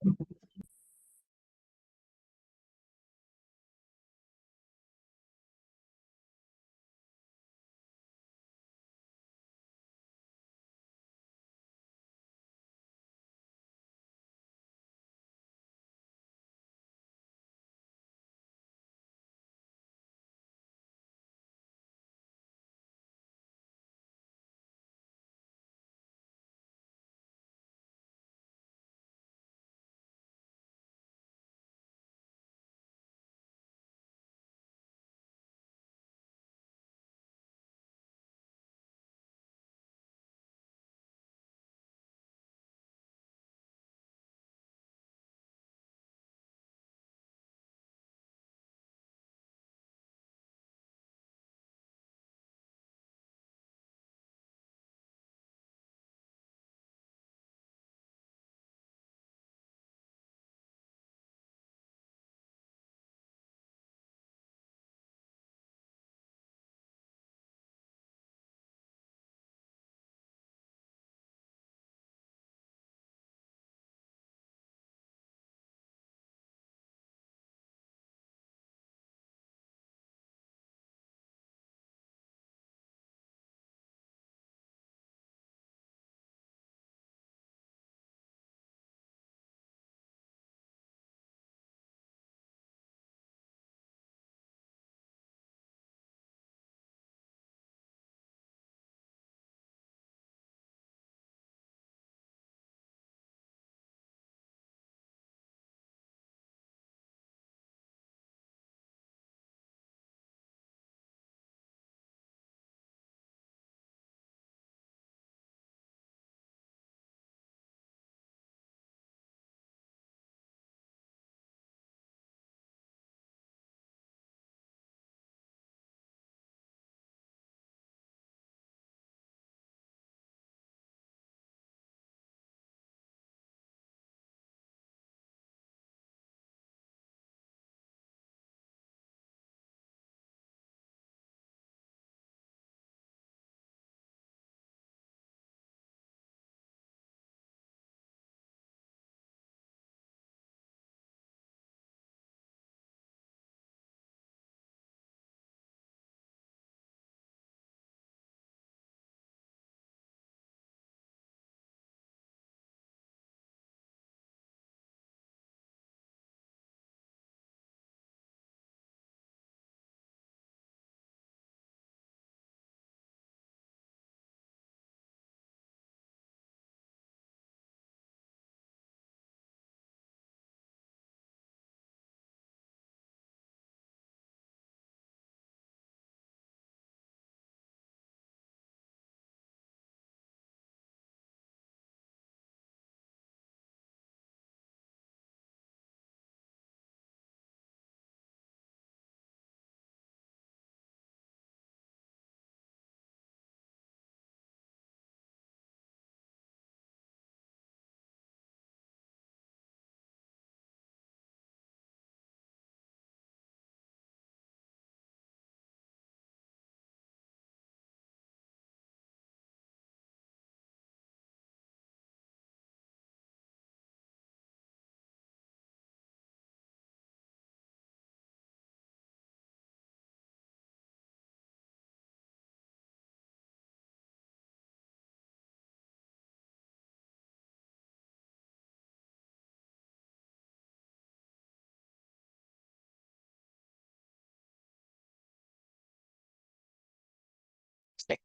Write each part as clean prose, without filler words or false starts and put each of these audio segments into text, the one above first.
Cek,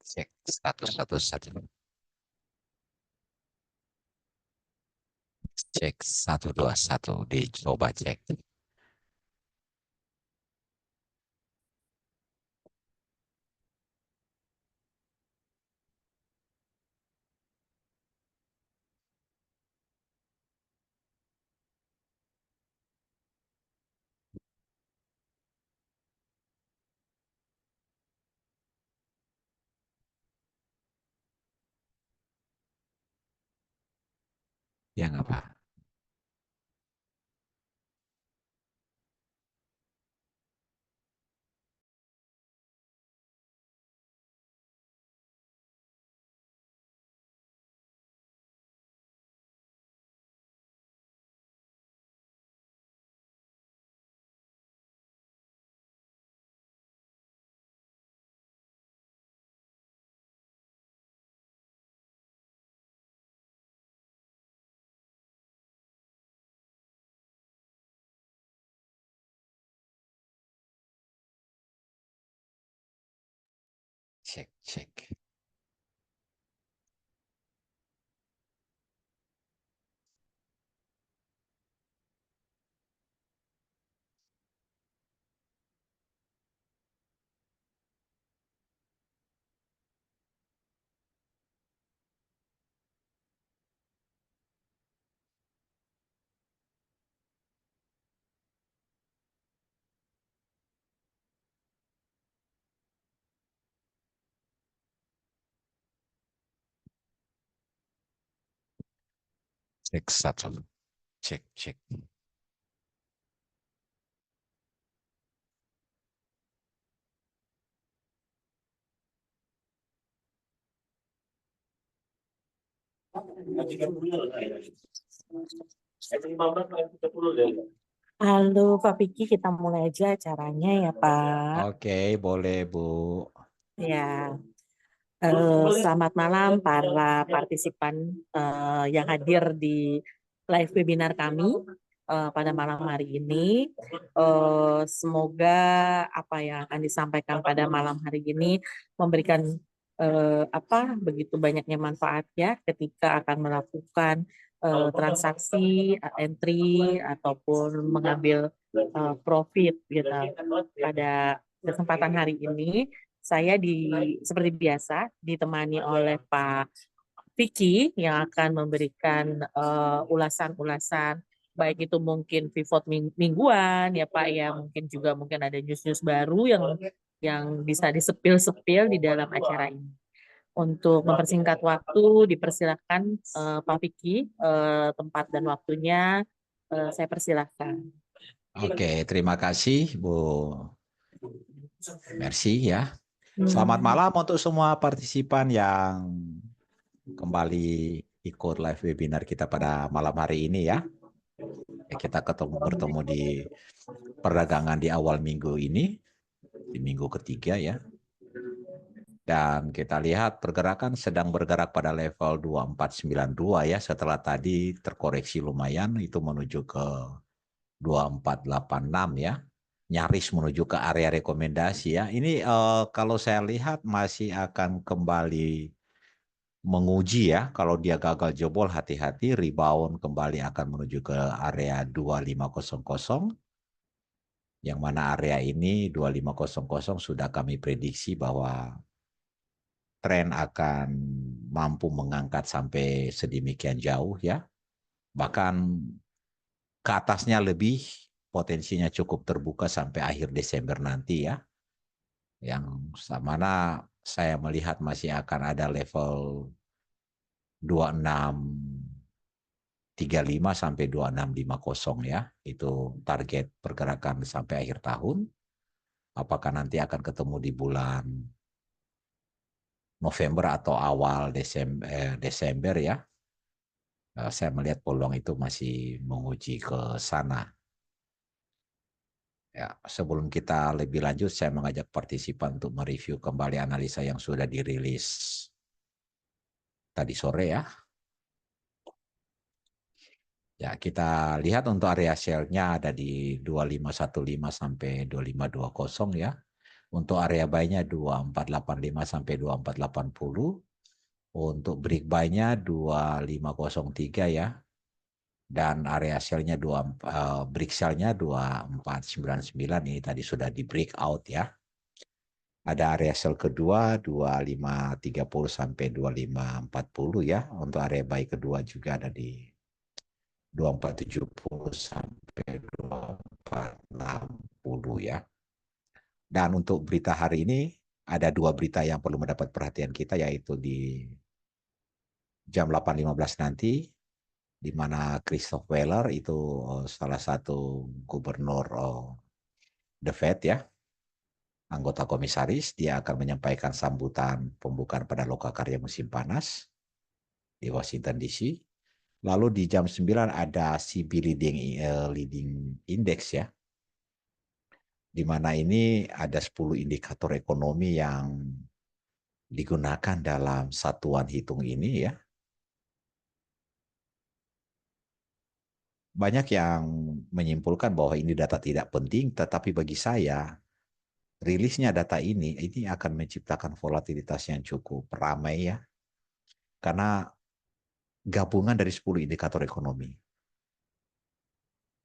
cek. Satu, satu, satu. Cek, satu, dua, satu. Dicoba cek. Yang apa? Cek, cek. Cek satu. Cek, cek. Halo Pak Piki, kita mulai aja acaranya ya Pak. Oke, boleh Bu. Ya, selamat malam para partisipan yang hadir di live webinar kami pada malam hari ini. Semoga apa yang akan disampaikan pada malam hari ini memberikan begitu banyaknya manfaat ya ketika akan melakukan transaksi, entry ataupun mengambil profit gitu. Pada kesempatan hari ini saya seperti biasa ditemani oleh Pak Vicky yang akan memberikan ulasan-ulasan baik itu mungkin pivot mingguan ya Pak ya, mungkin ada news-news baru yang bisa disepil-sepil di dalam acara ini. Untuk mempersingkat waktu, dipersilakan Pak Vicky, tempat dan waktunya saya persilahkan. Oke, terima kasih Bu Mercy ya. Selamat malam untuk semua partisipan yang kembali ikut live webinar kita pada malam hari ini ya. Kita bertemu di perdagangan di awal minggu ini, di minggu ketiga ya. Dan kita lihat pergerakan sedang bergerak pada level 2492 ya, setelah tadi terkoreksi lumayan itu menuju ke 2486 ya. Nyaris menuju ke area rekomendasi ya. Ini kalau saya lihat masih akan kembali menguji ya. Kalau dia gagal jebol hati-hati, rebound kembali akan menuju ke area 2500, yang mana area ini 2500 sudah kami prediksi bahwa tren akan mampu mengangkat sampai sedemikian jauh ya. Bahkan ke atasnya lebih, potensinya cukup terbuka sampai akhir Desember nanti ya. Yang mana saya melihat masih akan ada level 2635 sampai 2650 ya. Itu target pergerakan sampai akhir tahun. Apakah nanti akan ketemu di bulan November atau awal Desember ya. Saya melihat peluang itu masih menguji ke sana. Ya, sebelum kita lebih lanjut, saya mengajak partisipan untuk mereview kembali analisa yang sudah dirilis tadi sore ya. Ya, kita lihat untuk area sell-nya ada di 2515 sampai 2520 ya. Untuk area buy-nya 2485 sampai 2480. Untuk break buy-nya 2503 ya. Dan area sell-nya break sell-nya 2499 ini tadi sudah di break out ya. Ada area sell kedua 2530 sampai 2540 ya. Untuk area buy kedua juga ada di 2470 sampai 2460 ya. Dan untuk berita hari ini ada dua berita yang perlu mendapat perhatian kita, yaitu di jam 8.15 nanti, di mana Christoph Weiler itu salah satu gubernur The Fed ya, anggota komisaris, dia akan menyampaikan sambutan pembukaan pada lokakarya musim panas di Washington DC. Lalu di jam 9 ada CB leading index ya, di mana ini ada 10 indikator ekonomi yang digunakan dalam satuan hitung ini ya. Banyak yang menyimpulkan bahwa ini data tidak penting, tetapi bagi saya rilisnya data ini akan menciptakan volatilitas yang cukup ramai ya, karena gabungan dari 10 indikator ekonomi.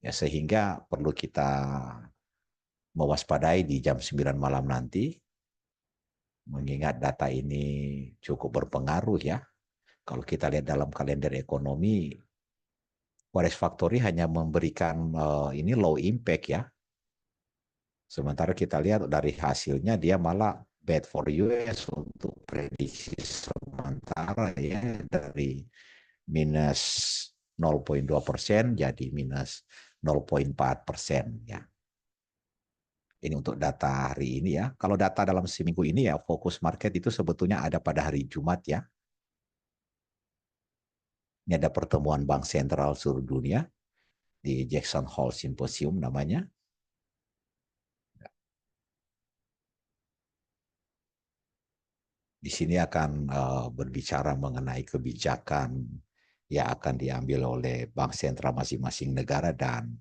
Ya, sehingga perlu kita mewaspadai di jam 9 malam nanti, mengingat data ini cukup berpengaruh ya. Kalau kita lihat dalam kalender ekonomi, Forex Factory hanya memberikan ini low impact ya. Sementara kita lihat dari hasilnya dia malah bad for US untuk prediksi sementara ya, dari minus 0,2% jadi minus 0,4% ya. Ini untuk data hari ini ya. Kalau data dalam seminggu ini ya, fokus market itu sebetulnya ada pada hari Jumat ya. Ini ada pertemuan Bank Sentral seluruh dunia di Jackson Hole Symposium namanya. Di sini akan berbicara mengenai kebijakan yang akan diambil oleh bank sentral masing-masing negara, dan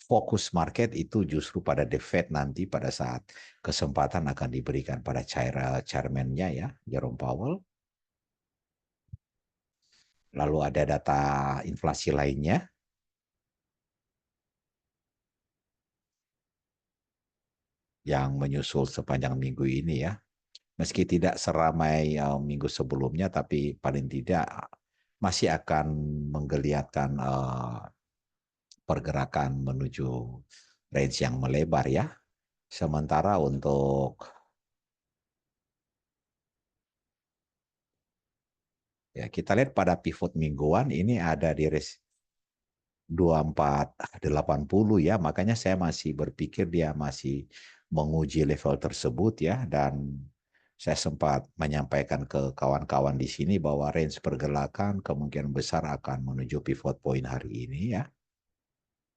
fokus market itu justru pada The Fed nanti pada saat kesempatan akan diberikan pada chairman-nya ya, Jerome Powell. Lalu ada data inflasi lainnya yang menyusul sepanjang minggu ini ya. Meski tidak seramai minggu sebelumnya, tapi paling tidak masih akan menggeliatkan pergerakan menuju range yang melebar ya. Sementara untuk ya kita lihat pada pivot mingguan ini ada di range 2480 ya, makanya saya masih berpikir dia masih menguji level tersebut ya, dan saya sempat menyampaikan ke kawan-kawan di sini bahwa range pergerakan kemungkinan besar akan menuju pivot point hari ini ya,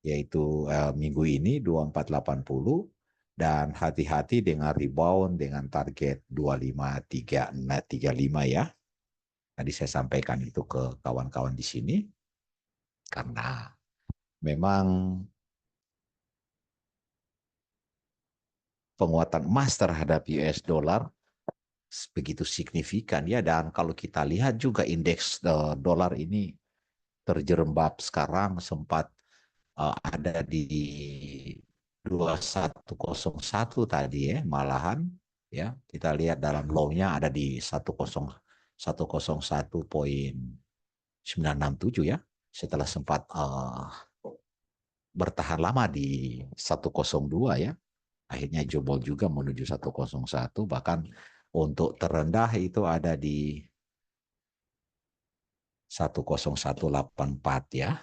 yaitu minggu ini 2480, dan hati-hati dengan rebound dengan target 2535 ya. Tadi saya sampaikan itu ke kawan-kawan di sini karena memang penguatan emas terhadap US dollar begitu signifikan ya, dan kalau kita lihat juga indeks dolar ini terjerembab sekarang, sempat ada di 2101 tadi ya, malahan ya kita lihat dalam low-nya ada di 101,967 ya, setelah sempat bertahan lama di 102 ya, akhirnya jebol juga menuju 101, bahkan untuk terendah itu ada di 10184 ya.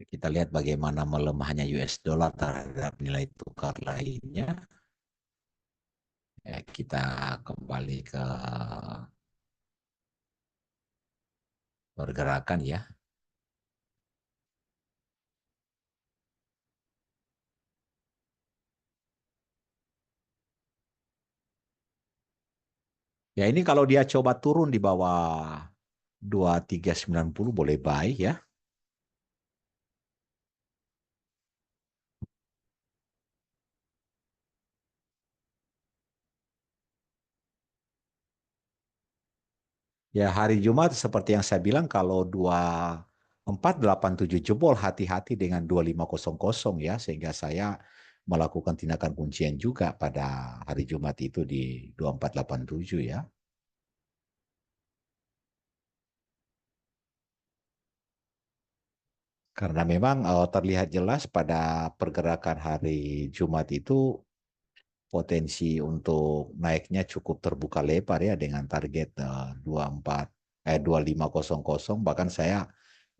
Kita lihat bagaimana melemahnya US dollar terhadap nilai tukar lainnya. Ya, kita kembali ke pergerakan ya. Ya ini kalau dia coba turun di bawah 2390 boleh baik ya. Ya hari Jumat seperti yang saya bilang, kalau 2487 jebol, hati-hati dengan 2500 ya, sehingga saya melakukan tindakan kuncian juga pada hari Jumat itu di 2487 ya. Karena memang terlihat jelas pada pergerakan hari Jumat itu potensi untuk naiknya cukup terbuka lebar ya, dengan target 2500, bahkan saya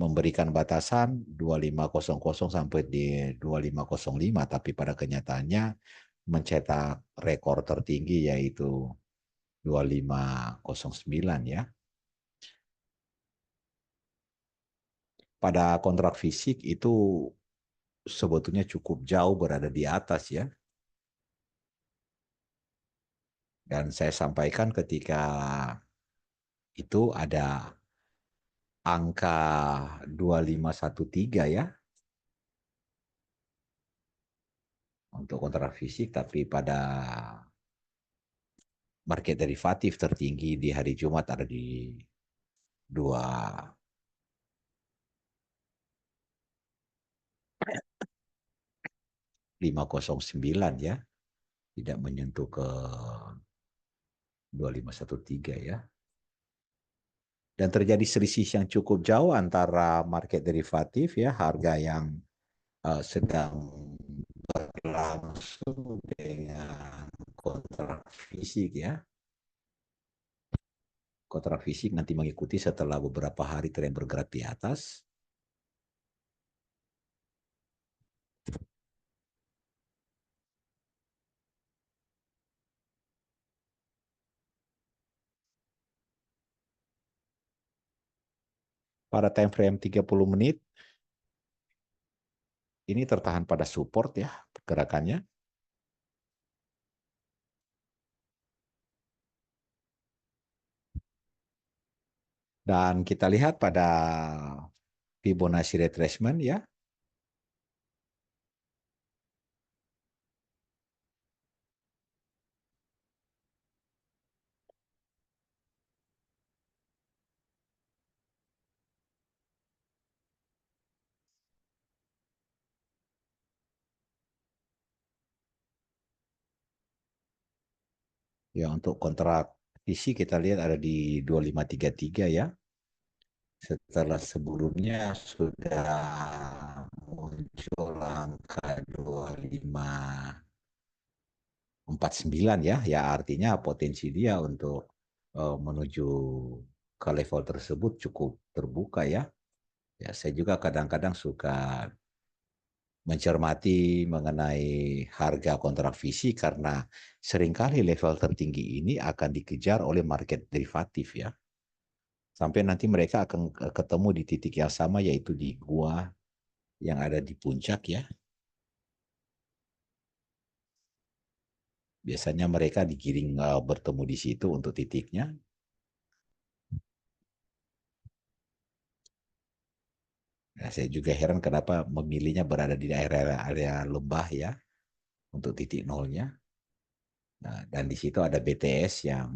memberikan batasan 2500 sampai di 2505, tapi pada kenyataannya mencetak rekor tertinggi yaitu 2509 ya. Pada kontrak fisik itu sebetulnya cukup jauh berada di atas ya. Dan saya sampaikan ketika itu ada angka 2513 ya untuk kontrak fisik, tapi pada market derivatif tertinggi di hari Jumat ada di 2509 ya, tidak menyentuh ke 2513 ya. Dan terjadi selisih yang cukup jauh antara market derivatif ya, harga yang sedang berlangsung dengan kontrak fisik ya. Kontrak fisik nanti mengikuti setelah beberapa hari tren bergerak di atas. Pada time frame 30 menit, ini tertahan pada support ya pergerakannya. Dan kita lihat pada Fibonacci retracement ya. Ya, untuk kontrak fisik kita lihat ada di 2533 ya. Setelah sebelumnya sudah muncul angka 2549 ya. Ya artinya potensi dia untuk menuju ke level tersebut cukup terbuka ya. Ya, saya juga kadang-kadang suka mencermati mengenai harga kontrak fisik karena seringkali level tertinggi ini akan dikejar oleh market derivatif ya. Sampai nanti mereka akan ketemu di titik yang sama yaitu di gua yang ada di puncak ya. Biasanya mereka digiring bertemu di situ untuk titiknya. Nah, saya juga heran kenapa memilihnya berada di area lembah ya untuk titik nolnya. Nah, dan di situ ada BTS yang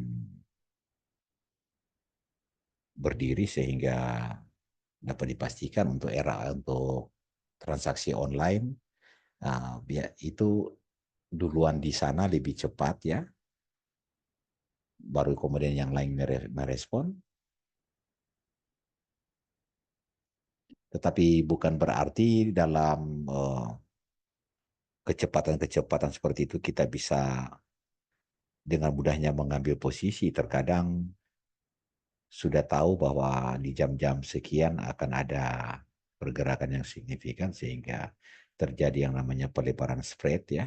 berdiri sehingga dapat dipastikan untuk transaksi online. Nah, itu duluan di sana lebih cepat ya, baru kemudian yang lain merespon. Tetapi bukan berarti dalam kecepatan-kecepatan seperti itu kita bisa dengan mudahnya mengambil posisi. Terkadang sudah tahu bahwa di jam-jam sekian akan ada pergerakan yang signifikan sehingga terjadi yang namanya pelebaran spread ya.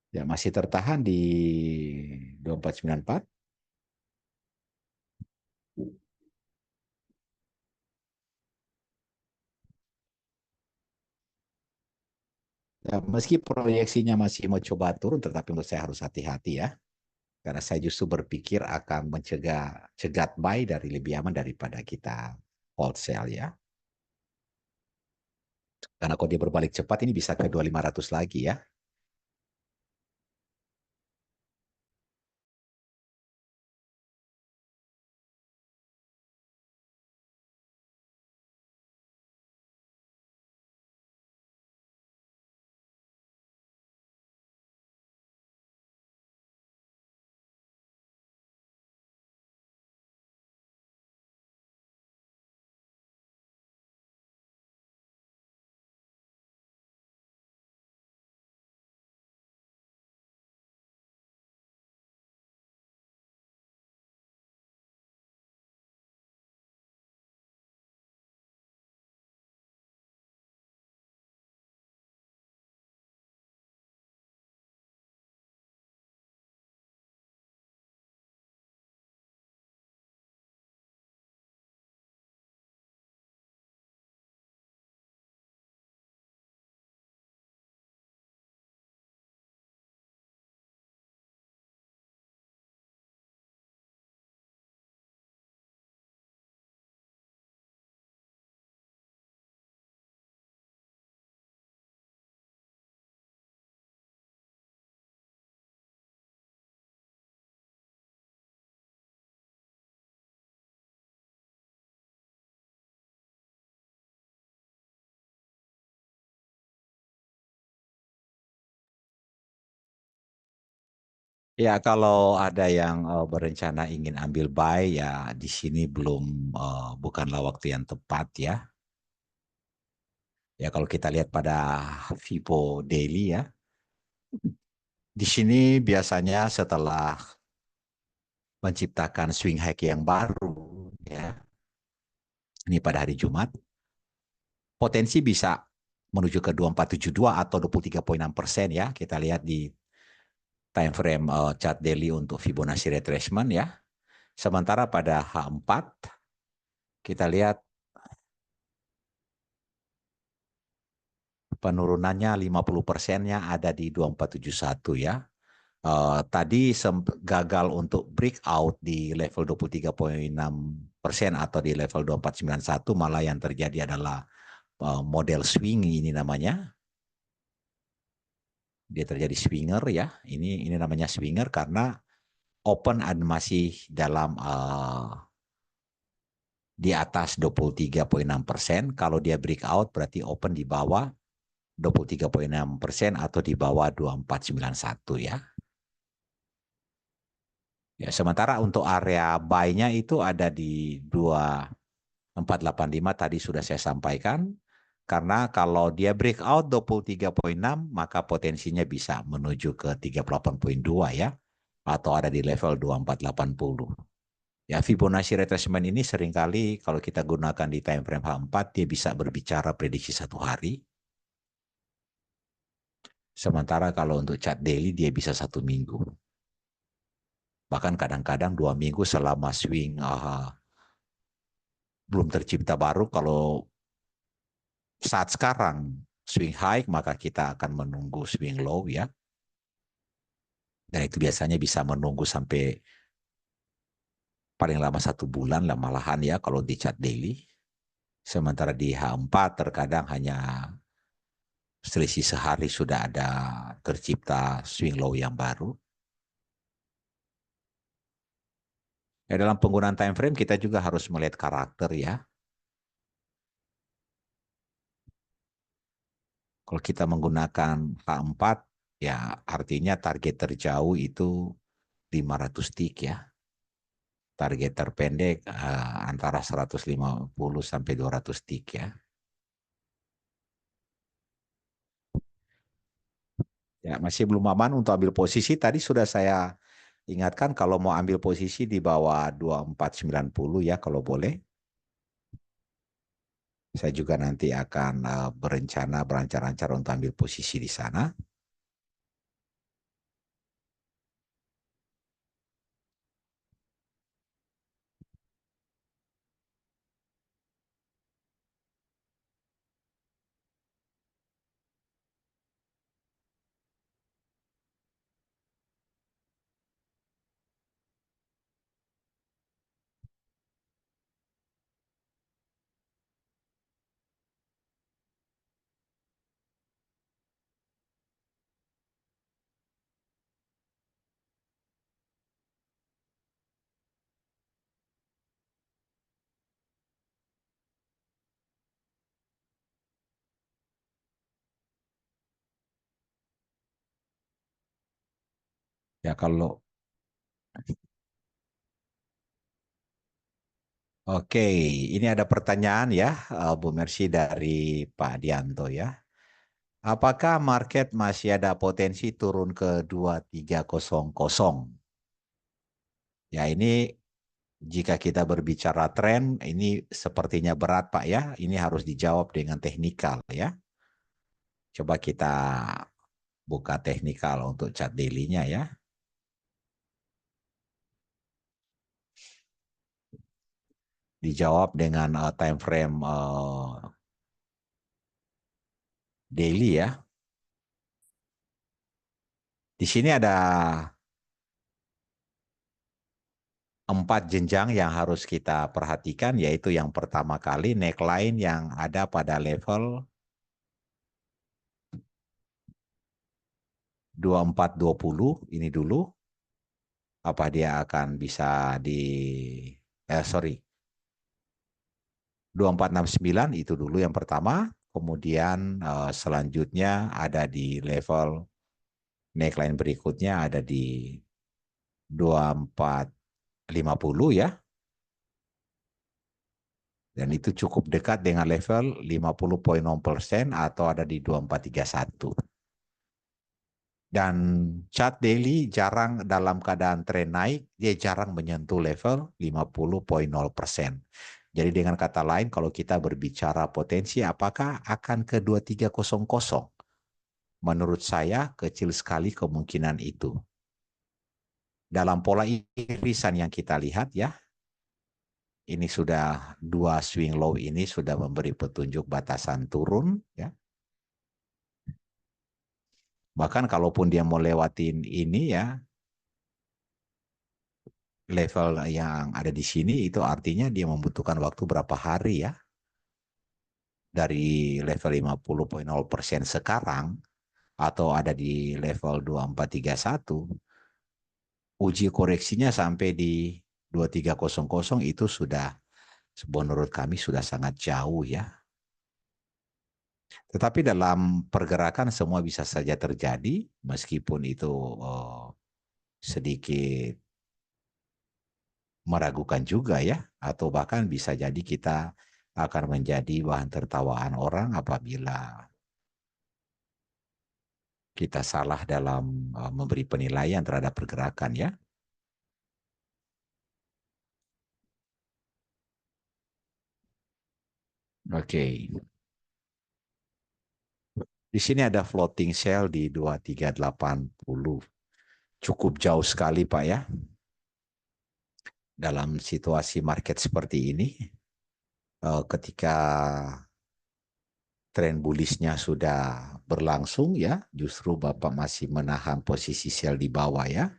Ya masih tertahan di 2494. Ya, meski proyeksinya masih mau coba turun, tetapi menurut saya harus hati-hati ya. Karena saya justru berpikir akan mencegah cegat buy dari lebih aman daripada kita hold sell ya. Karena kalau dia berbalik cepat ini bisa ke 2500 lagi ya. Ya, kalau ada yang berencana ingin ambil buy, ya di sini belum bukanlah waktu yang tepat ya. Ya, kalau kita lihat pada Vivo Daily ya, di sini biasanya setelah menciptakan swing high yang baru ya, ini pada hari Jumat, potensi bisa menuju ke 2472 atau 23,6% ya. Kita lihat di time frame chart daily untuk Fibonacci retracement ya. Sementara pada H4 kita lihat penurunannya 50%-nya ada di 2471 ya. Tadi gagal untuk breakout di level 23,6% atau di level 2491, malah yang terjadi adalah model swing ini namanya. Dia terjadi swinger ya. Ini namanya swinger karena open masih dalam di atas 23,6%. Kalau dia breakout berarti open di bawah 23,6% atau di bawah 2491 ya. Ya, sementara untuk area buy-nya itu ada di 2485 tadi sudah saya sampaikan. Karena kalau dia breakout 23,6 maka potensinya bisa menuju ke 38,2 ya. Atau ada di level 2480. Ya, Fibonacci retracement ini seringkali kalau kita gunakan di time frame H4 dia bisa berbicara prediksi 1 hari. Sementara kalau untuk chart daily dia bisa 1 minggu. Bahkan kadang-kadang 2 minggu selama swing belum tercipta baru. Kalau saat sekarang swing high maka kita akan menunggu swing low ya. Dan itu biasanya bisa menunggu sampai paling lama 1 bulan lah malahan ya kalau di chart daily. Sementara di H4 terkadang hanya selisih sehari sudah ada tercipta swing low yang baru. Ya, dalam penggunaan time frame kita juga harus melihat karakter ya. Kalau kita menggunakan H4 ya artinya target terjauh itu 500 tick ya. Target terpendek antara 150 sampai 200 tick ya. Ya, masih belum aman untuk ambil posisi. Tadi sudah saya ingatkan kalau mau ambil posisi di bawah 2490 ya kalau boleh. Saya juga nanti akan berancar-ancar untuk ambil posisi di sana. Ya kalau Oke, ini ada pertanyaan ya, Bu Mercy dari Pak Dianto ya. Apakah market masih ada potensi turun ke 2300? Ya ini jika kita berbicara tren, ini sepertinya berat Pak ya. Ini harus dijawab dengan teknikal ya. Coba kita buka teknikal untuk chart daily-nya ya. Dijawab dengan time frame daily ya. Di sini ada 4 jenjang yang harus kita perhatikan, yaitu yang pertama kali neckline yang ada pada level 2420 ini dulu. Apa dia akan bisa di 2469 itu dulu yang pertama. Kemudian selanjutnya ada di level neckline berikutnya ada di 2450 ya. Dan itu cukup dekat dengan level 50,0% atau ada di 2431. Dan chart daily jarang dalam keadaan tren naik, dia jarang menyentuh level 50,0%. Jadi dengan kata lain, kalau kita berbicara potensi, apakah akan ke 2300? Menurut saya, kecil sekali kemungkinan itu. Dalam pola irisan yang kita lihat ya, ini sudah dua swing low ini sudah memberi petunjuk batasan turun ya. Bahkan kalaupun dia mau lewatin ini ya, level yang ada di sini itu artinya dia membutuhkan waktu berapa hari ya. Dari level 50,0% sekarang atau ada di level 2431, uji koreksinya sampai di 2300 itu sudah menurut kami sudah sangat jauh ya. Tetapi dalam pergerakan semua bisa saja terjadi meskipun itu sedikit meragukan juga ya, atau bahkan bisa jadi kita akan menjadi bahan tertawaan orang apabila kita salah dalam memberi penilaian terhadap pergerakan ya. Oke. Di sini ada floating cell di 2380. Cukup jauh sekali Pak ya. Dalam situasi market seperti ini, ketika tren bullishnya sudah berlangsung ya, justru Bapak masih menahan posisi sell di bawah ya.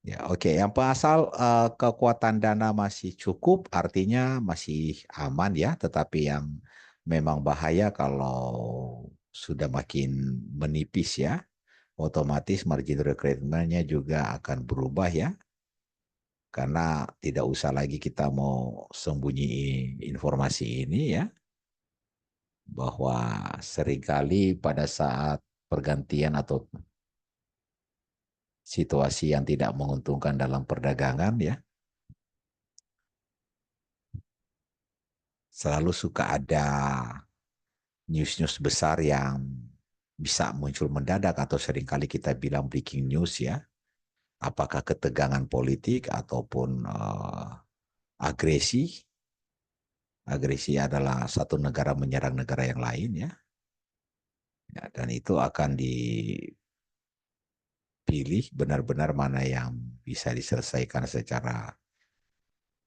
Ya, oke. Yang asal kekuatan dana masih cukup, artinya masih aman ya. Tetapi yang memang bahaya kalau sudah makin menipis ya, otomatis margin requirement-nya juga akan berubah ya. Karena tidak usah lagi kita mau sembunyi informasi ini ya, bahwa seringkali pada saat pergantian atau situasi yang tidak menguntungkan dalam perdagangan ya, selalu suka ada news-news besar yang bisa muncul mendadak atau seringkali kita bilang breaking news ya. Apakah ketegangan politik ataupun agresi. Agresi adalah satu negara menyerang negara yang lain ya. Ya, dan itu akan dipilih benar-benar mana yang bisa diselesaikan secara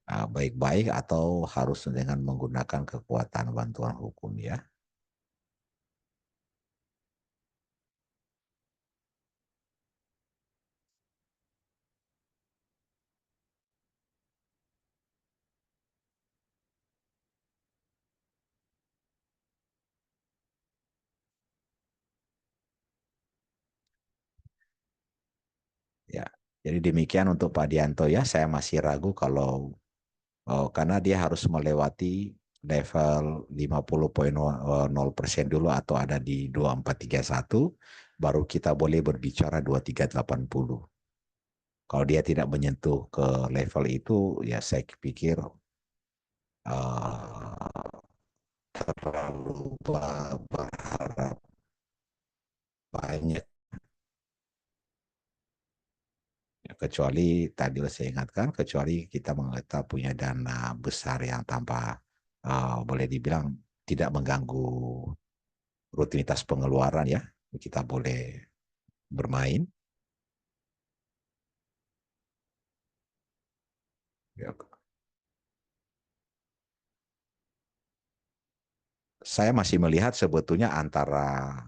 baik-baik atau harus dengan menggunakan kekuatan bantuan hukum ya. Ya, jadi demikian untuk Pak Dianto ya. Saya masih ragu kalau karena dia harus melewati level 50,0% dulu atau ada di 2431 baru kita boleh berbicara 2380. Kalau dia tidak menyentuh ke level itu ya saya pikir terlalu berharap banyak. Ya, kecuali tadi saya ingatkan, kecuali kita punya dana besar yang tanpa boleh dibilang tidak mengganggu rutinitas pengeluaran ya, kita boleh bermain. Ya, saya masih melihat sebetulnya antara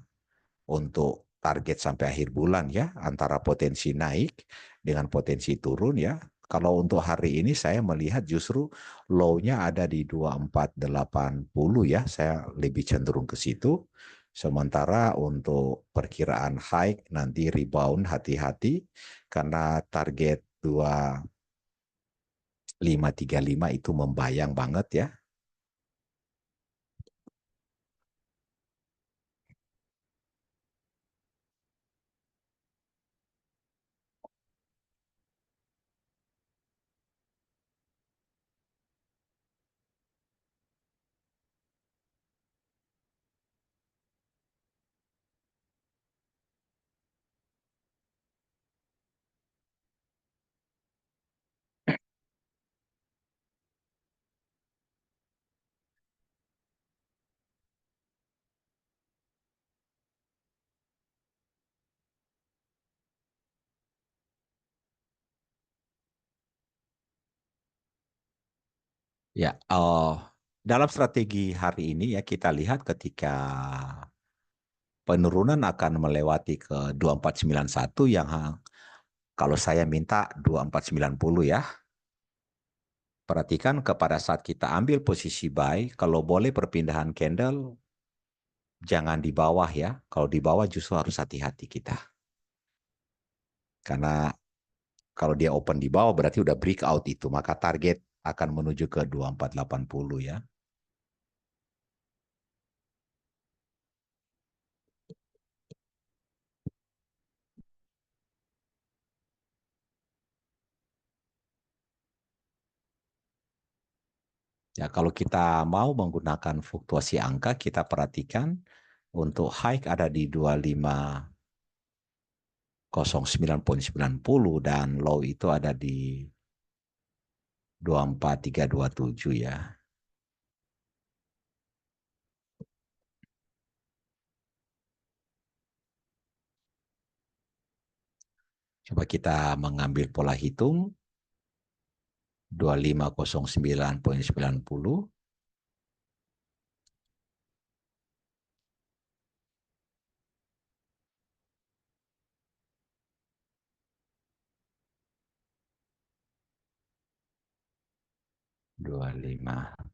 untuk target sampai akhir bulan ya, antara potensi naik dengan potensi turun ya. Kalau untuk hari ini saya melihat justru low-nya ada di 2480 ya, saya lebih cenderung ke situ. Sementara untuk perkiraan high nanti rebound hati-hati karena target 2535 itu membayang banget ya. Ya, dalam strategi hari ini ya kita lihat ketika penurunan akan melewati ke 2491 yang kalau saya minta 2490 ya. Perhatikan kepada saat kita ambil posisi buy, kalau boleh perpindahan candle jangan di bawah ya. Kalau di bawah justru harus hati-hati kita. Karena kalau dia open di bawah berarti udah breakout itu, maka target akan menuju ke 2480 ya. Ya, kalau kita mau menggunakan fluktuasi angka, kita perhatikan untuk high ada di 2509,90 dan low itu ada di 24327 ya. Coba kita mengambil pola hitung 2509,90 25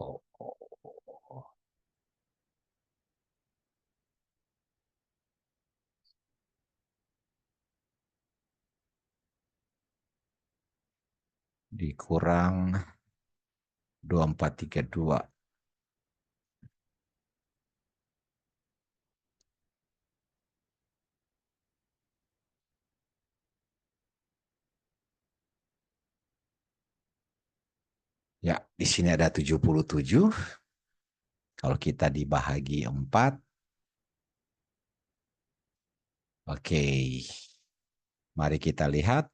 oh, oh, oh. Dikurang 2432 ya, di sini ada 77. Kalau kita dibahagi 4, oke. Mari kita lihat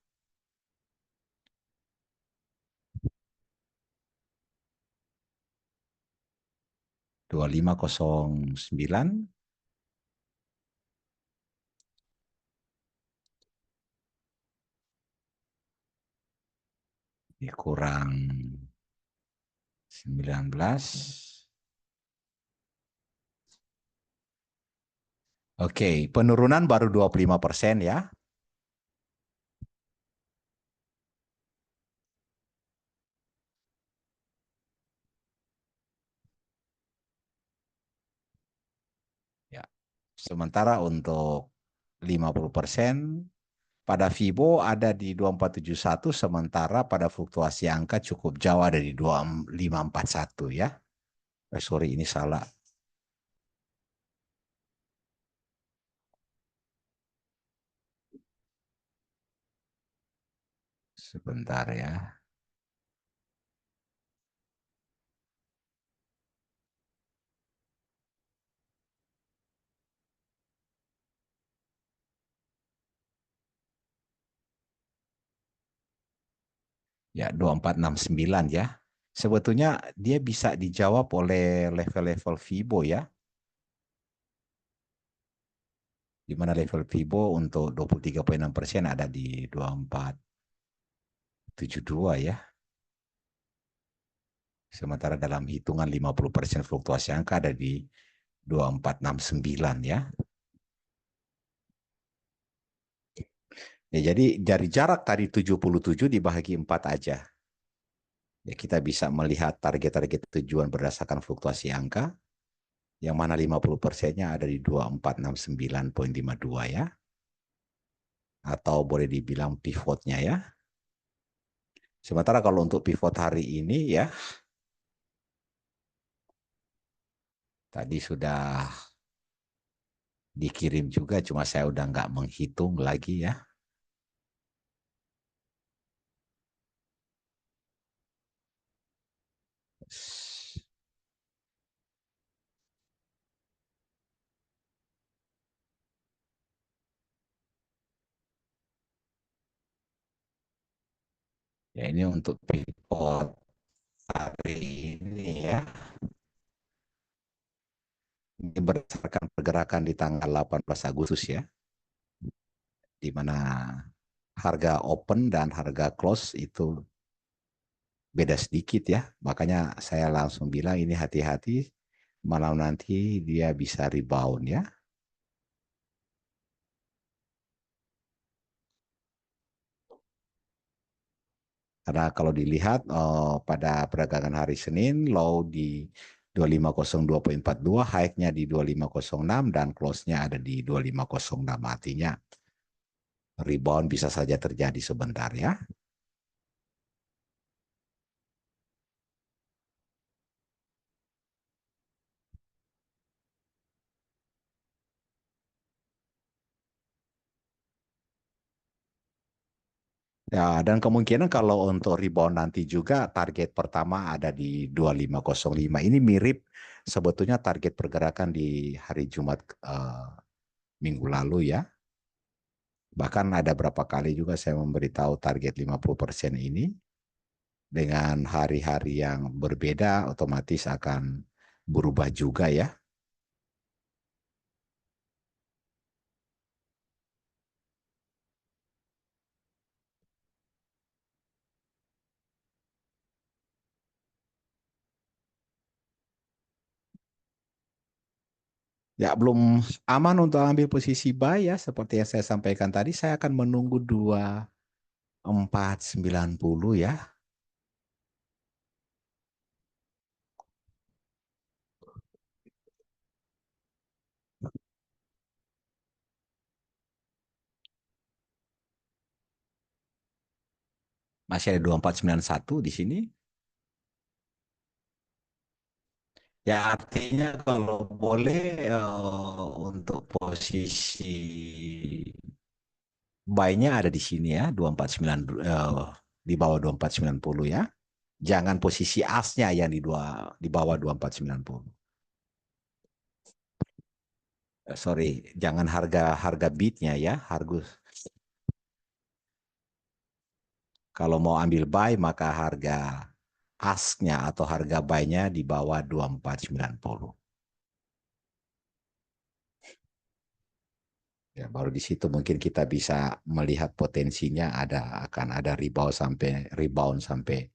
2509 dikurang 19. Oke, penurunan baru 25% ya. Ya. Sementara untuk 50% pada Fibo ada di 2471, sementara pada fluktuasi angka cukup jauh ada di 2541 ya. Sorry, ini salah. Sebentar ya. Ya, 2469 ya. Sebetulnya dia bisa dijawab oleh level-level Fibo ya. Di mana level Fibo untuk 23,6% ada di 2472 ya. Sementara dalam hitungan 50% fluktuasi angka ada di 2469 ya. Ya, jadi dari jarak tadi 77 dibagi 4 aja. Ya, kita bisa melihat target-target tujuan berdasarkan fluktuasi angka, yang mana 50%-nya ada di 2469,52 ya. atau boleh dibilang pivotnya ya. Sementara kalau untuk pivot hari ini ya, tadi sudah dikirim juga, cuma saya udah nggak menghitung lagi ya. Ya ini untuk pivot hari ini ya. Ini berdasarkan pergerakan di tanggal 18 Agustus ya, di mana harga open dan harga close itu beda sedikit ya. Makanya saya langsung bilang ini hati-hati, malam nanti dia bisa rebound ya. Karena kalau dilihat pada perdagangan hari Senin, low di 2502,42, high-nya di 2506 dan close-nya ada di 2506. Artinya rebound bisa saja terjadi sebentar ya. Ya, dan kemungkinan kalau untuk rebound nanti juga target pertama ada di 2505. Ini mirip sebetulnya target pergerakan di hari Jumat minggu lalu ya. Bahkan ada berapa kali juga saya memberitahu target 50% ini dengan hari-hari yang berbeda otomatis akan berubah juga ya. Ya, belum aman untuk ambil posisi buy ya. Seperti yang saya sampaikan tadi, saya akan menunggu 2490 ya. Masih ada 2491 di sini. Ya, artinya kalau boleh untuk posisi buy-nya ada di sini ya, 249 di bawah 2490 ya. Jangan posisi asnya yang di bawah 2490. Sorry, jangan harga harga bidnya ya, harga kalau mau ambil buy maka harga asknya atau harga buy-nya di bawah 2490. Ya, baru di situ mungkin kita bisa melihat potensinya akan ada rebound sampai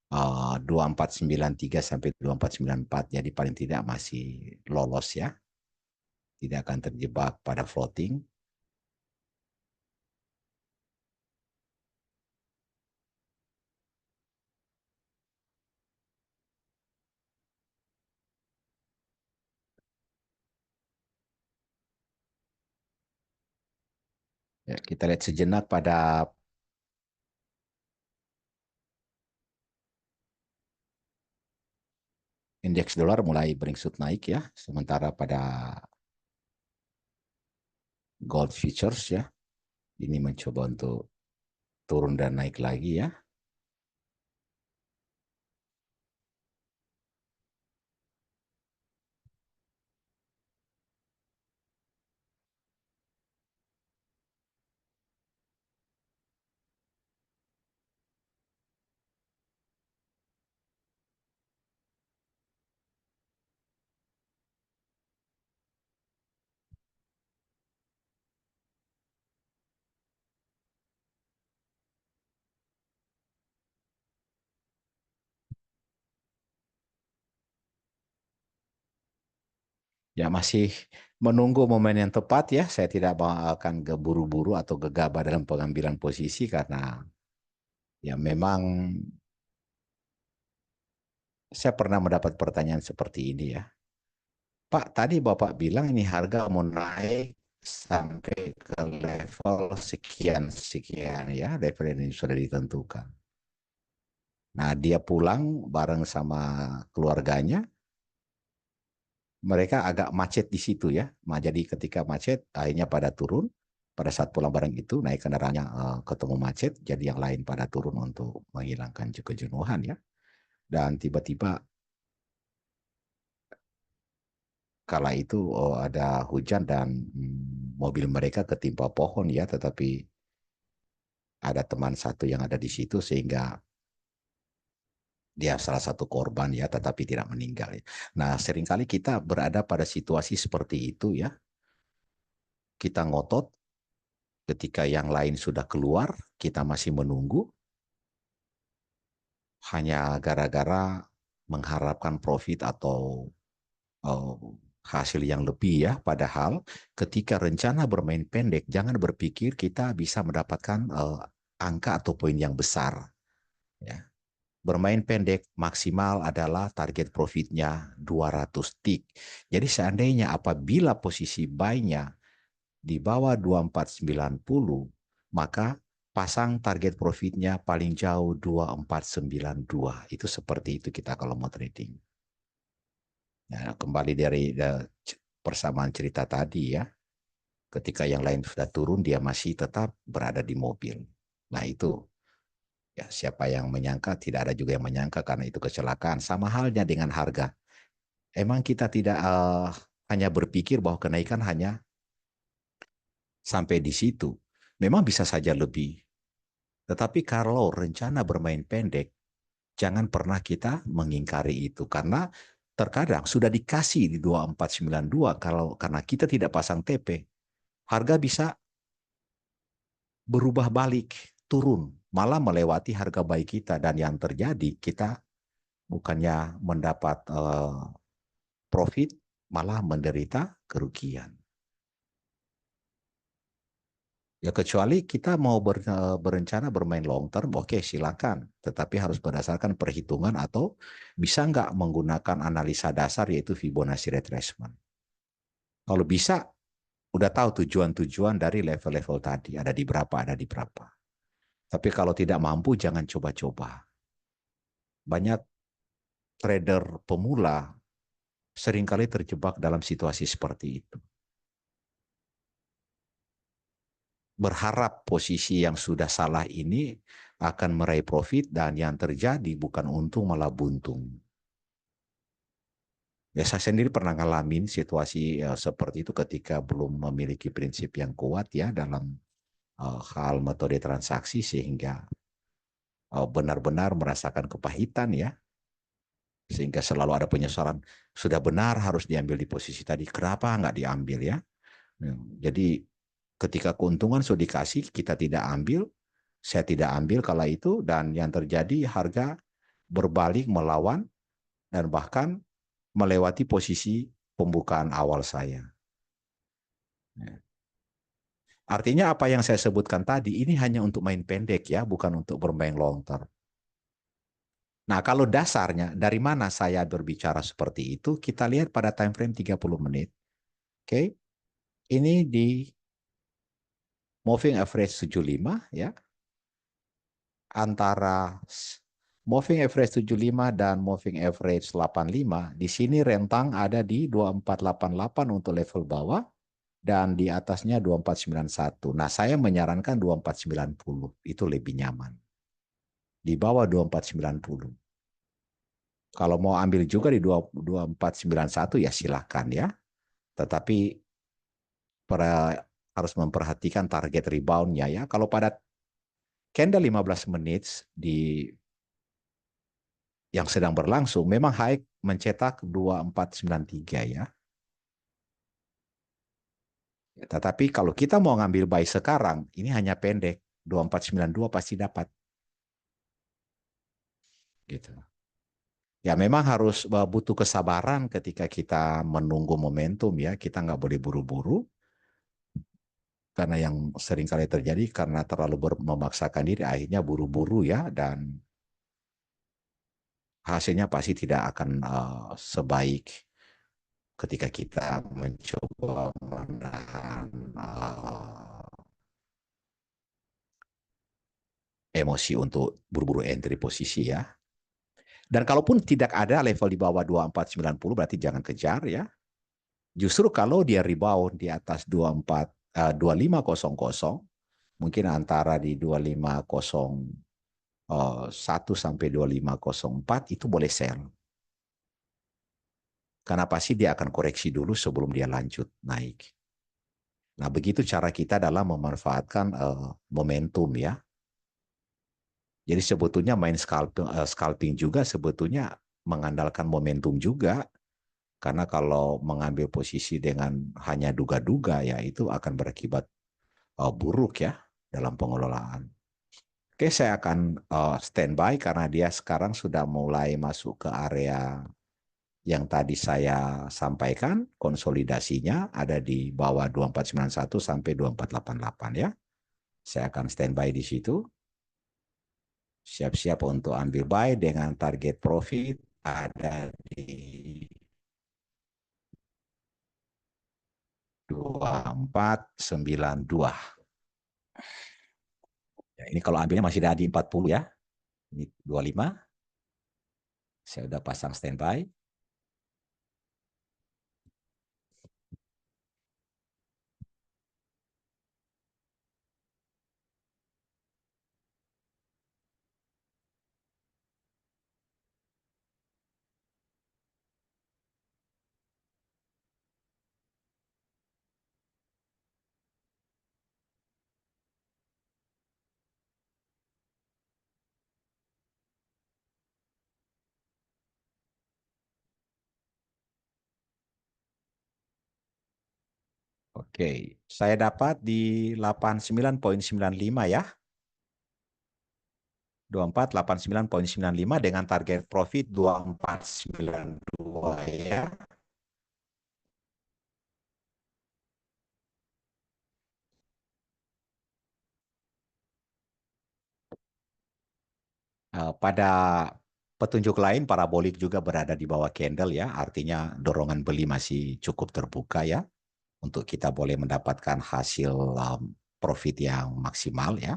2493 sampai 2494. Jadi paling tidak masih lolos ya, tidak akan terjebak pada floating. Ya, kita lihat sejenak pada indeks dolar mulai beringsut naik ya, sementara pada gold futures ya, ini mencoba untuk turun dan naik lagi ya. Ya masih menunggu momen yang tepat ya. Saya tidak akan buru-buru atau gegabah dalam pengambilan posisi karena ya memang saya pernah mendapat pertanyaan seperti ini ya. Pak, tadi Bapak bilang ini harga mau naik sampai ke level sekian-sekian ya, level ini sudah ditentukan. Nah, dia pulang bareng sama keluarganya, mereka agak macet di situ ya. Nah, jadi ketika macet, akhirnya pada turun. Pada saat pulang bareng itu, naik kendaraannya ketemu macet, jadi yang lain pada turun untuk menghilangkan kejenuhan ya. Dan tiba-tiba kala itu ada hujan dan mobil mereka ketimpa pohon ya, tetapi ada teman satu yang ada di situ sehingga dia salah satu korban ya, tetapi tidak meninggal. Ya. Nah, seringkali kita berada pada situasi seperti itu ya. Kita ngotot ketika yang lain sudah keluar, kita masih menunggu hanya gara-gara mengharapkan profit atau uh, hasil yang lebih ya. Padahal ketika rencana bermain pendek, jangan berpikir kita bisa mendapatkan angka atau poin yang besar. Ya. Bermain pendek maksimal adalah target profitnya 200 tick. Jadi seandainya apabila posisi buy-nya di bawah 2490, maka pasang target profitnya paling jauh 2492. Itu seperti itu kita kalau mau trading. Ya, kembali dari persamaan cerita tadi ya, ketika yang lain sudah turun, dia masih tetap berada di mobil. Nah itu, ya siapa yang menyangka, tidak ada juga yang menyangka karena itu kecelakaan. Sama halnya dengan harga. Emang kita tidak hanya berpikir bahwa kenaikan hanya sampai di situ. Memang bisa saja lebih. Tetapi kalau rencana bermain pendek, jangan pernah kita mengingkari itu. Karena terkadang sudah dikasih di 2492 kalau karena kita tidak pasang TP, harga bisa berubah balik, turun, malah melewati harga baik kita. Dan yang terjadi, kita bukannya mendapat profit, malah menderita kerugian. Ya kecuali kita mau berencana bermain long term, oke silakan. Tetapi harus berdasarkan perhitungan atau bisa nggak menggunakan analisa dasar yaitu Fibonacci retracement. Kalau bisa, udah tahu tujuan-tujuan dari level-level tadi. Ada di berapa, ada di berapa. Tapi kalau tidak mampu, jangan coba-coba. Banyak trader pemula seringkali terjebak dalam situasi seperti itu. Berharap posisi yang sudah salah ini akan meraih profit dan yang terjadi bukan untung malah buntung. Ya, saya sendiri pernah ngalamin situasi seperti itu ketika belum memiliki prinsip yang kuat ya dalam hal metode transaksi sehingga benar-benar merasakan kepahitan ya. Sehingga selalu ada penyesalan. Sudah benar harus diambil di posisi tadi. Kenapa nggak diambil ya? Jadi ketika keuntungan sudah dikasih, kita tidak ambil, saya tidak ambil kala itu, dan yang terjadi harga berbalik melawan dan bahkan melewati posisi pembukaan awal saya. Artinya apa yang saya sebutkan tadi ini hanya untuk main pendek ya, bukan untuk bermain long term. Nah, kalau dasarnya dari mana saya berbicara seperti itu, kita lihat pada time frame 30 menit. Oke. Ini di moving average 75 ya. Antara moving average 75 dan moving average 85, di sini rentang ada di 2488 untuk level bawah dan di atasnya 2491. Nah, saya menyarankan 2490, itu lebih nyaman. Di bawah 2490. Kalau mau ambil juga di 2491 ya silakan ya. Tetapi harus memperhatikan target rebound-nya ya. Kalau pada candle 15 menit di yang sedang berlangsung, memang high mencetak 2493 ya. Tetapi kalau kita mau ngambil buy sekarang, ini hanya pendek. 2492 pasti dapat. Gitu. Ya memang harus butuh kesabaran ketika kita menunggu momentum ya. Kita nggak boleh buru-buru. Karena yang sering kali terjadi karena terlalu memaksakan diri, akhirnya buru-buru ya. Dan hasilnya pasti tidak akan sebaik ketika kita mencoba menahan emosi untuk buru-buru entry posisi ya. Dan kalaupun tidak ada level di bawah 2490 berarti jangan kejar ya. Justru kalau dia rebound di atas 2500 mungkin antara di 2501 sampai 2504 itu boleh sell. Karena pasti dia akan koreksi dulu sebelum dia lanjut naik. Nah, begitu cara kita dalam memanfaatkan momentum ya. Jadi sebetulnya main scalping juga sebetulnya mengandalkan momentum juga. Karena kalau mengambil posisi dengan hanya duga-duga ya itu akan berakibat buruk ya dalam pengelolaan. Oke, saya akan standby karena dia sekarang sudah mulai masuk ke area yang tadi saya sampaikan, konsolidasinya ada di bawah 2491 sampai 2488 ya. Saya akan standby di situ. Siap-siap untuk ambil buy dengan target profit ada di 2492. Ya, ini kalau ambilnya masih ada di 40 ya. Ini 25. Saya udah pasang standby. Oke, saya dapat di 89,95 ya. 2489,95 dengan target profit 2492 ya. Pada petunjuk lain parabolik juga berada di bawah candle ya, artinya dorongan beli masih cukup terbuka ya untuk kita boleh mendapatkan hasil profit yang maksimal ya.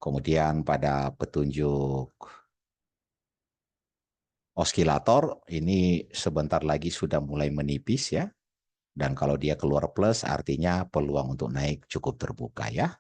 Kemudian pada petunjuk oskilator ini sebentar lagi sudah mulai menipis ya. Dan kalau dia keluar plus artinya peluang untuk naik cukup terbuka ya.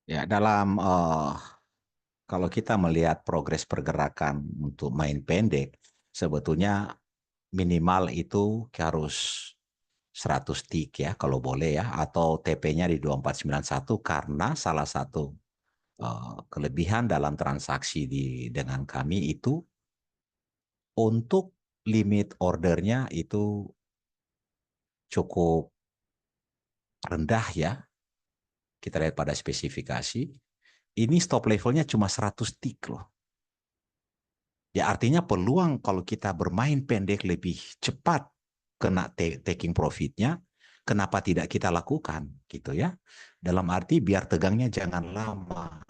Ya, dalam kalau kita melihat progres pergerakan untuk main pendek, sebetulnya minimal itu harus 100 tick ya kalau boleh ya, atau TP-nya di 2491 karena salah satu kelebihan dalam transaksi dengan kami itu untuk limit ordernya itu cukup rendah ya. Kita lihat pada spesifikasi. Ini stop levelnya cuma 100 tick loh. Ya artinya peluang kalau kita bermain pendek lebih cepat kena taking profitnya, kenapa tidak kita lakukan gitu ya? Dalam arti biar tegangnya jangan lama.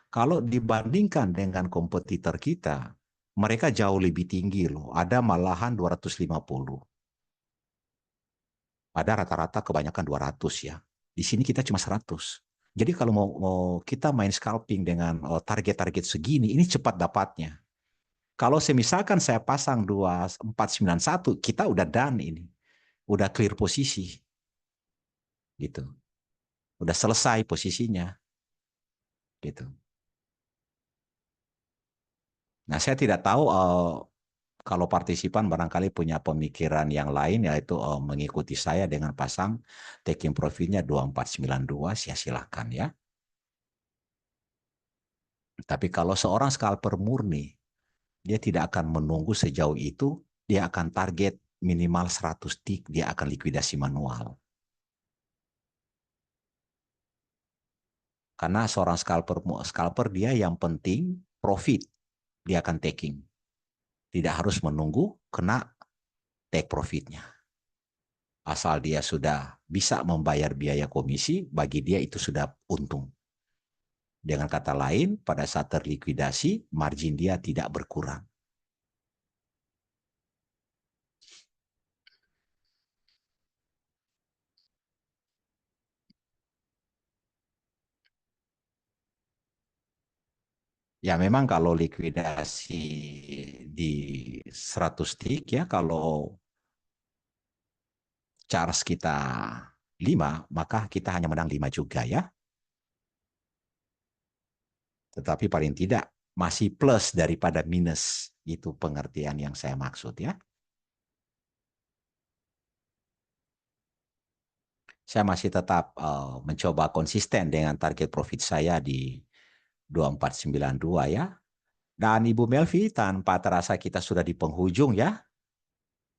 Kalau dibandingkan dengan kompetitor kita, mereka jauh lebih tinggi loh. Ada malahan 250. Ada rata-rata kebanyakan 200 ya. Di sini kita cuma 100. Jadi kalau mau kita main scalping dengan target-target segini, ini cepat dapatnya. Kalau misalkan saya pasang 2491, kita udah done ini. udah clear posisi, gitu. Udah selesai posisinya, gitu. Nah, saya tidak tahu kalau partisipan barangkali punya pemikiran yang lain, yaitu mengikuti saya dengan pasang taking profitnya 2492, ya silakan ya. Tapi kalau seorang scalper murni, dia tidak akan menunggu sejauh itu, dia akan target minimal 100 tick, dia akan likuidasi manual. Karena seorang scalper dia yang penting profit, dia akan taking. Tidak harus menunggu kena take profitnya. Asal dia sudah bisa membayar biaya komisi, bagi dia itu sudah untung. Dengan kata lain, pada saat terlikuidasi, margin dia tidak berkurang. Ya memang kalau likuidasi di 100 tick ya, kalau charge kita 5, maka kita hanya menang 5 juga ya. Tetapi paling tidak masih plus daripada minus. Itu pengertian yang saya maksud ya. Saya masih tetap mencoba konsisten dengan target profit saya di 2492 ya. Dan Ibu Melvi, tanpa terasa kita sudah di penghujung ya.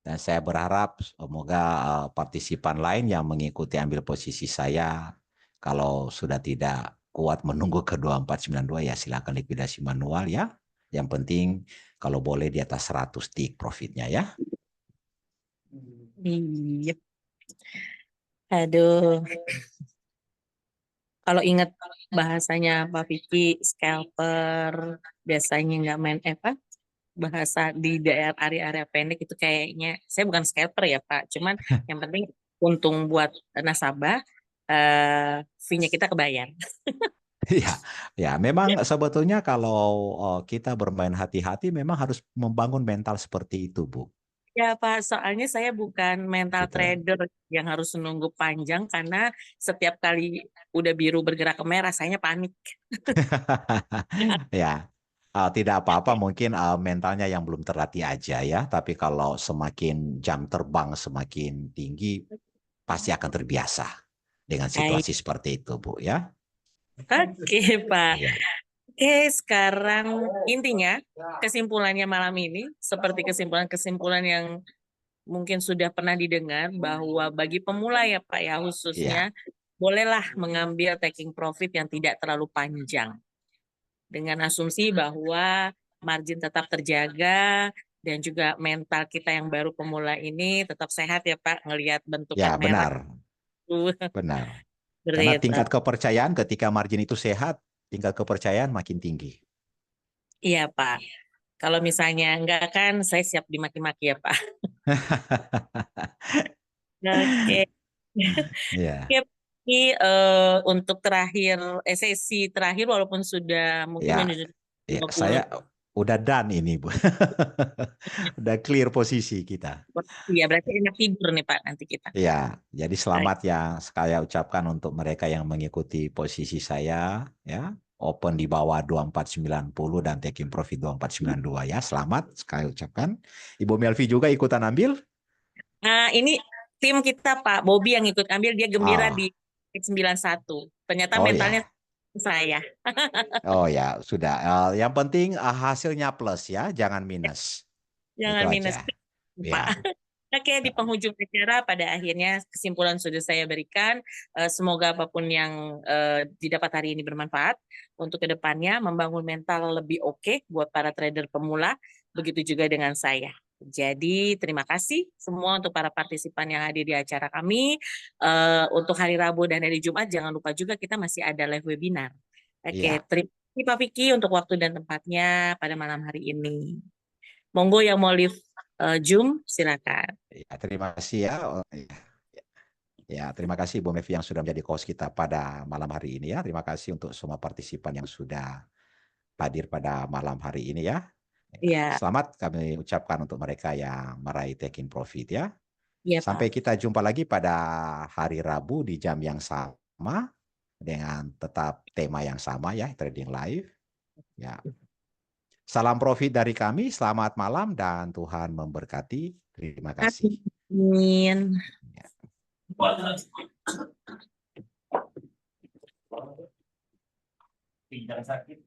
Dan saya berharap semoga partisipan lain yang mengikuti ambil posisi saya, kalau sudah tidak kuat menunggu ke 2492 ya silakan likuidasi manual ya. Yang penting kalau boleh di atas 100 tick profitnya ya. Iya. Aduh, kalau ingat bahasanya Pak Vicky, scalper biasanya nggak main apa? Bahasa di daerah area-area pendek itu kayaknya saya bukan scalper ya Pak, cuman yang penting untung buat nasabah, fee-nya kita kebayar. Ya, ya memang sebetulnya kalau kita bermain hati-hati memang harus membangun mental seperti itu, Bu. Ya Pak, soalnya saya bukan mental Gitu. trader yang harus menunggu panjang karena setiap kali udah biru bergerak ke merah, saya panik. Ya, tidak apa-apa mungkin mentalnya yang belum terlatih aja ya. Tapi kalau semakin jam terbang semakin tinggi, pasti akan terbiasa dengan Baik. situasi seperti itu, Bu ya. Oke Pak. Iya, Oke, sekarang intinya kesimpulannya malam ini seperti kesimpulan-kesimpulan yang mungkin sudah pernah didengar bahwa bagi pemula ya Pak ya khususnya iya, bolehlah mengambil taking profit yang tidak terlalu panjang dengan asumsi bahwa margin tetap terjaga dan juga mental kita yang baru pemula ini tetap sehat ya Pak ngelihat bentukan ya merah benar, itu benar. Karena berita. tingkat kepercayaan ketika margin itu sehat, tingkat kepercayaan makin tinggi. Iya Pak. Kalau misalnya enggak kan saya siap dimaki-maki ya Pak. Oke. Ya, Oke, ini untuk terakhir sesi terakhir walaupun sudah mungkin ya, menuju ya, 50. saya udah done ini, Bu. Udah clear posisi kita. Ya berarti enak tidur nih Pak nanti kita. Ya, jadi Oke. selamat yang saya ucapkan untuk mereka yang mengikuti posisi saya, ya. Open di bawah 2490 dan taking profit 2492 ya. Selamat sekali ucapkan. Ibu Melvi juga ikutan ambil? Nah, ini tim kita Pak Bobby yang ikut ambil dia gembira di Oh, 91. Ternyata oh mentalnya ya. saya. Oh ya, sudah. Yang penting hasilnya plus ya, jangan minus. Itu Jangan aja. minus Ya, Pak. Oke, di penghujung acara pada akhirnya kesimpulan sudah saya berikan. Semoga apapun yang didapat hari ini bermanfaat untuk kedepannya membangun mental lebih oke buat para trader pemula. Begitu juga dengan saya. Jadi terima kasih semua untuk para partisipan yang hadir di acara kami. Untuk hari Rabu dan hari Jumat jangan lupa juga kita masih ada live webinar. Oke, iya. terima kasih Pak Vicky untuk waktu dan tempatnya pada malam hari ini. Monggo yang mau live Zoom silakan. Ya, terima kasih ya. Oh, iya. Ya, terima kasih Bu Mevi yang sudah menjadi host kita pada malam hari ini ya. Terima kasih untuk semua partisipan yang sudah hadir pada malam hari ini ya. Iya. Selamat kami ucapkan untuk mereka yang meraih taking profit ya. Iya, Pak. Sampai kita jumpa lagi pada hari Rabu di jam yang sama dengan tetap tema yang sama ya, trading live. Ya. Salam profit dari kami, selamat malam dan Tuhan memberkati. Terima kasih. Amin. Ya. Tidak sakit.